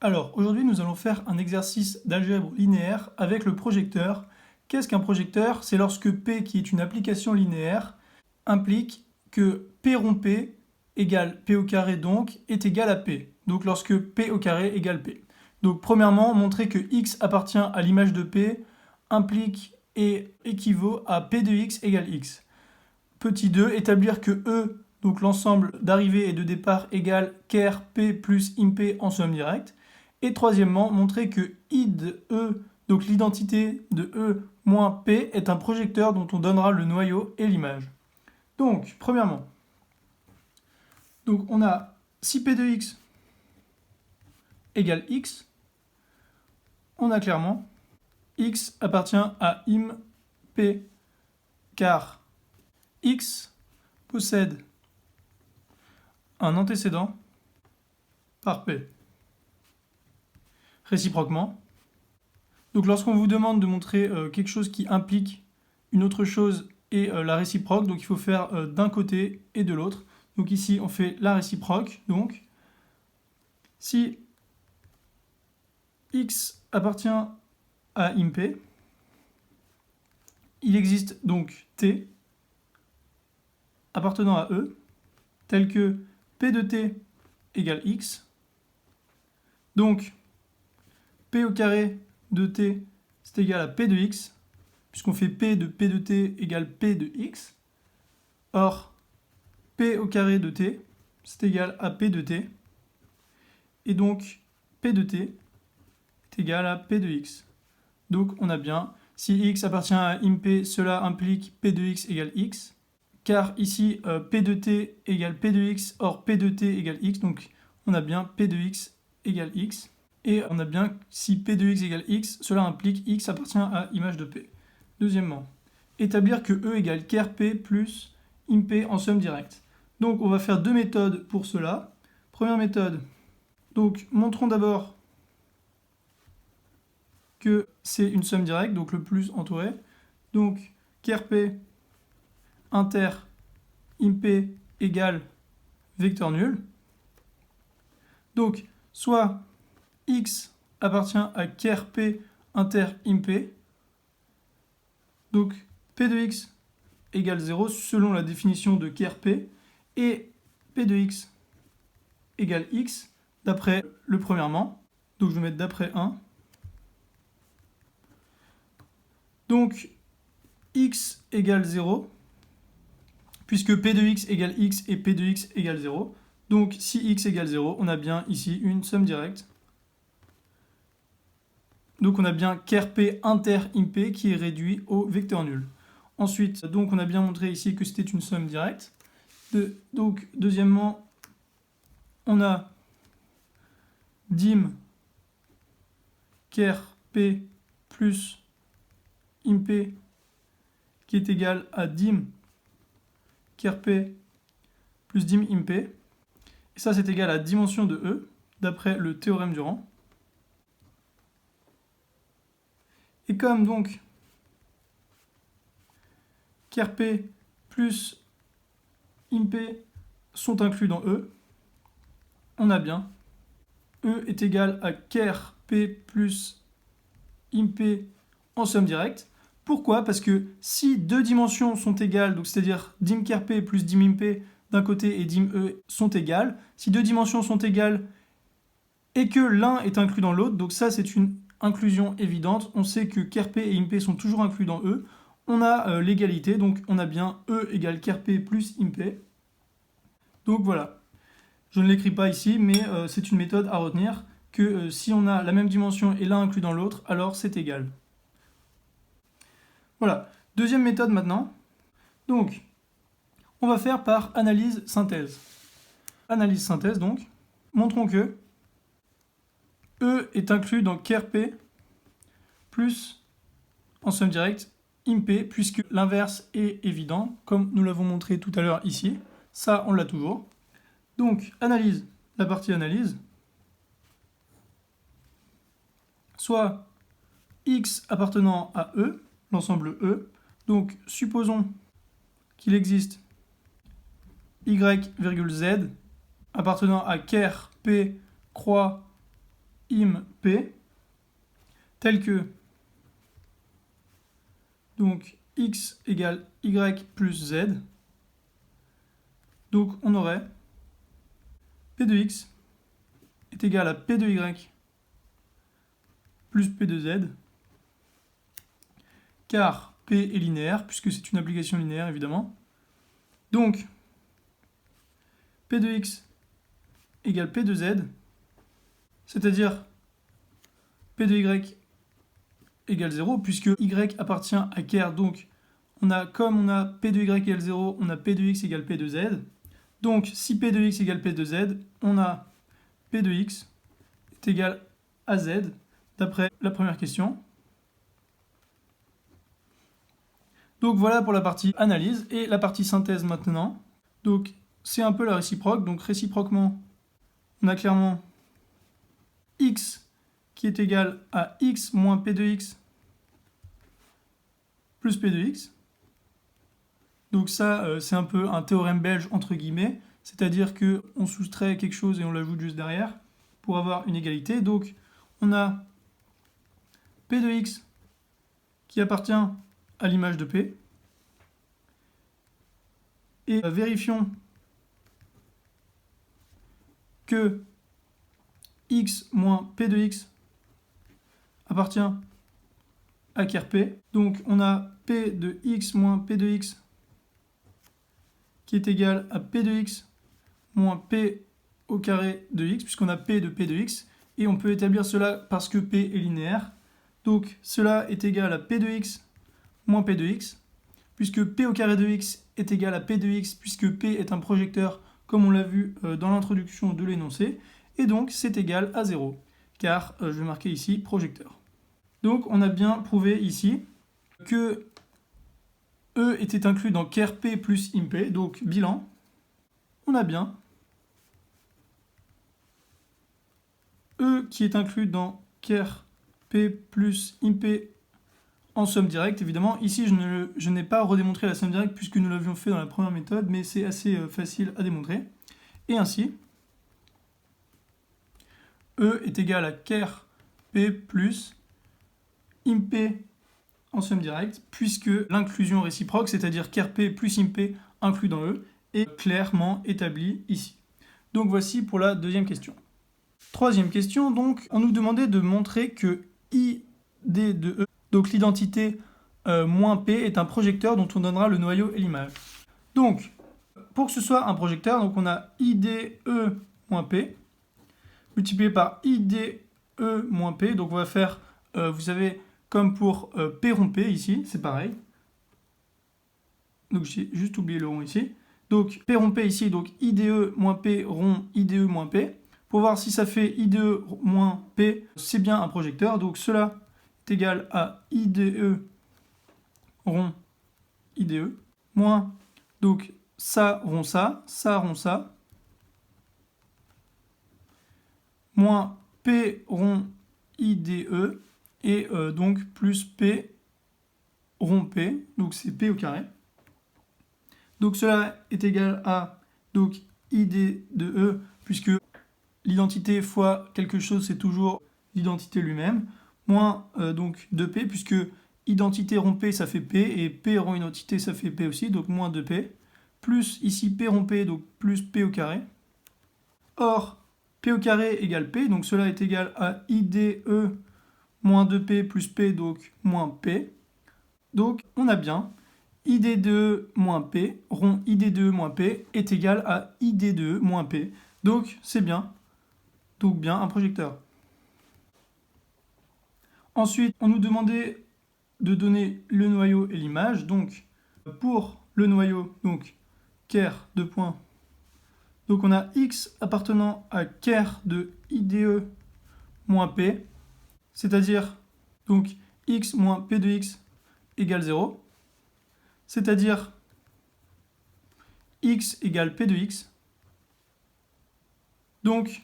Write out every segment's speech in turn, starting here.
Alors, aujourd'hui, nous allons faire un exercice d'algèbre linéaire avec le projecteur. Qu'est-ce qu'un projecteur? C'est lorsque P, qui est une application linéaire, implique que P rond P égale P au carré donc est égal à P. Donc lorsque P au carré égale P. Donc premièrement, montrer que X appartient à l'image de P implique et équivaut à P de X égale X. Petit 2, établir que E, donc l'ensemble d'arrivée et de départ égale ker P plus imp en somme directe. Et troisièmement, montrer que I de E, donc l'identité de E moins P, est un projecteur dont on donnera le noyau et l'image. Donc, premièrement, on a si P de X égale X, on a clairement X appartient à im P, car X possède un antécédent par P. Réciproquement, donc lorsqu'on vous demande de montrer quelque chose qui implique une autre chose et la réciproque, donc il faut faire d'un côté et de l'autre. Donc ici on fait la réciproque, donc si X appartient à imp, il existe donc T appartenant à E, tel que P de T égale X, donc P au carré de T, c'est égal à P de X, puisqu'on fait P de T égale P de X. Or, P au carré de T, c'est égal à P de T. Et donc, P de T est égal à P de X. Donc, on a bien, si X appartient à imp, cela implique P de X égale X. Car ici, P de T égale P de X, or P de T égale X. Donc, on a bien P de X égale X. Et on a bien, si P de X égale X, cela implique X appartient à image de P. Deuxièmement, établir que E égale ker P plus imp en somme directe. Donc on va faire deux méthodes pour cela. Première méthode, donc montrons d'abord que c'est une somme directe, donc le plus entouré. Donc ker P inter imp égale vecteur nul. Donc soit X appartient à ker P inter imp. Donc P de X égale 0 selon la définition de ker P. Et P de X égale X d'après le premièrement. Donc je vais mettre d'après 1. Donc X égale 0, puisque P de X égale X et P de X égale 0. Donc si X égale 0, on a bien ici une somme directe. Donc on a bien ker P inter imp qui est réduit au vecteur nul. Ensuite, donc on a bien montré ici que c'était une somme directe. Donc deuxièmement, on a dim ker P plus imp qui est égal à dim ker P plus dim imp. Et ça c'est égal à dimension de E d'après le théorème du rang. Et comme donc ker P plus imp sont inclus dans E, on a bien E est égal à ker P plus imp en somme directe. Pourquoi? Parce que si deux dimensions sont égales, donc c'est-à-dire dim ker P plus dim imp d'un côté et dim E sont égales, si deux dimensions sont égales et que l'un est inclus dans l'autre, donc ça c'est une inclusion évidente, on sait que ker P et imp sont toujours inclus dans E, on a l'égalité, donc on a bien E égale ker P plus imp. Donc voilà. Je ne l'écris pas ici, mais c'est une méthode à retenir, que si on a la même dimension et l'un inclus dans l'autre, alors c'est égal. Voilà. Deuxième méthode maintenant. Donc, on va faire par analyse-synthèse. Analyse-synthèse donc. Montrons que E est inclus dans ker P plus, en somme directe, imp, puisque l'inverse est évident, comme nous l'avons montré tout à l'heure ici. Ça, on l'a toujours. Donc, analyse, la partie analyse, soit X appartenant à E, l'ensemble E. Donc, supposons qu'il existe Y, Z appartenant à ker P croix im P, tel que donc x égale y plus z. Donc on aurait P de x est égal à P de y plus P de z, car P est linéaire, puisque c'est une application linéaire évidemment. Donc P de x égale P de z, c'est-à-dire P de y égale 0, puisque y appartient à ker, donc comme on a P de y égale 0, on a P de x égale P de z. Donc si P de x égale P de z, on a P de x est égal à z, d'après la première question. Donc voilà pour la partie analyse, et la partie synthèse maintenant. Donc c'est un peu la réciproque, donc réciproquement, on a clairement x qui est égal à x moins P de x plus P de x. Donc ça, c'est un peu un théorème belge entre guillemets, c'est-à-dire qu'on soustrait quelque chose et on l'ajoute juste derrière pour avoir une égalité. Donc on a P de x qui appartient à l'image de P. Et vérifions que x moins P de x appartient à ker P. Donc on a P de x moins P de x qui est égal à P de x moins P au carré de x, puisqu'on a P de x, et on peut établir cela parce que P est linéaire. Donc cela est égal à P de x moins P de x, puisque P au carré de x est égal à P de x, puisque P est un projecteur, comme on l'a vu dans l'introduction de l'énoncé, et donc c'est égal à 0, car je vais marquer ici projecteur. Donc on a bien prouvé ici que E était inclus dans ker P plus imp, donc bilan, on a bien E qui est inclus dans ker P plus imp en somme directe, évidemment. Ici, je n'ai pas redémontré la somme directe puisque nous l'avions fait dans la première méthode, mais c'est assez facile à démontrer. Et ainsi, E est égal à ker P plus imp en somme directe, puisque l'inclusion réciproque, c'est-à-dire ker P plus imp inclus dans E, est clairement établie ici. Donc voici pour la deuxième question. Troisième question, donc, on nous demandait de montrer que ID de E, donc l'identité moins P, est un projecteur dont on donnera le noyau et l'image. Donc, pour que ce soit un projecteur, donc on a IDE moins P, multiplié par IDE moins P, donc on va faire, vous savez, comme pour P rond P ici, c'est pareil. Donc j'ai juste oublié le rond ici. Donc P rond P ici, donc IDE moins P rond IDE moins P. Pour voir si ça fait IDE moins P, c'est bien un projecteur. Donc cela est égal à IDE rond IDE, moins, donc ça rond ça, moins P rond IDE, et donc plus P rond P, donc c'est P au carré. Donc cela est égal à donc ID de E, puisque l'identité fois quelque chose, c'est toujours l'identité lui-même, moins donc 2P, puisque identité rond P, ça fait P, et P rond identité, ça fait P aussi, donc moins 2P, plus ici P rond P, donc plus P au carré. Or, P au carré égale P, donc cela est égal à IDE moins 2P plus P, donc moins P. Donc on a bien ID2 moins P, rond ID2 moins P, est égal à ID2 moins P. Donc c'est bien, un projecteur. Ensuite, on nous demandait de donner le noyau et l'image. Donc pour le noyau, donc ker de points. Donc on a x appartenant à ker de IDE moins P, c'est-à-dire donc x moins P de x égale 0, c'est-à-dire x égale P de x. Donc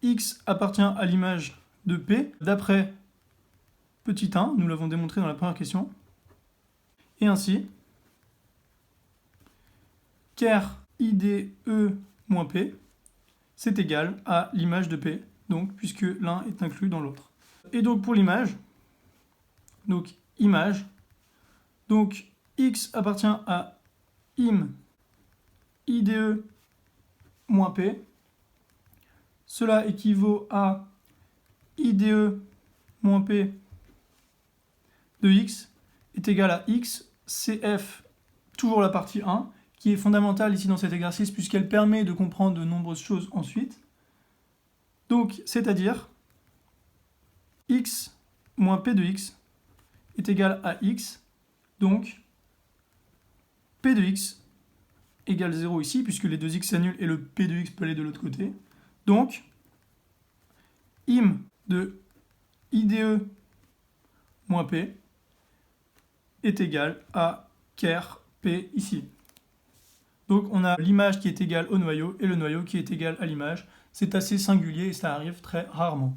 x appartient à l'image de P d'après petit 1, nous l'avons démontré dans la première question. Et ainsi, ker IDE moins P, c'est égal à l'image de P. donc puisque l'un est inclus dans l'autre. Et donc pour l'image, donc image, donc x appartient à im IDE moins P. Cela équivaut à IDE moins P de x est égal à x CF, toujours la partie 1, qui est fondamentale ici dans cet exercice puisqu'elle permet de comprendre de nombreuses choses ensuite. Donc, c'est-à-dire x moins P de x est égal à x, donc P de x égale 0 ici, puisque les deux x s'annulent et le P de x peut aller de l'autre côté. Donc, im de IDE moins P est égal à ker P ici. Donc on a l'image qui est égale au noyau et le noyau qui est égal à l'image. C'est assez singulier et ça arrive très rarement.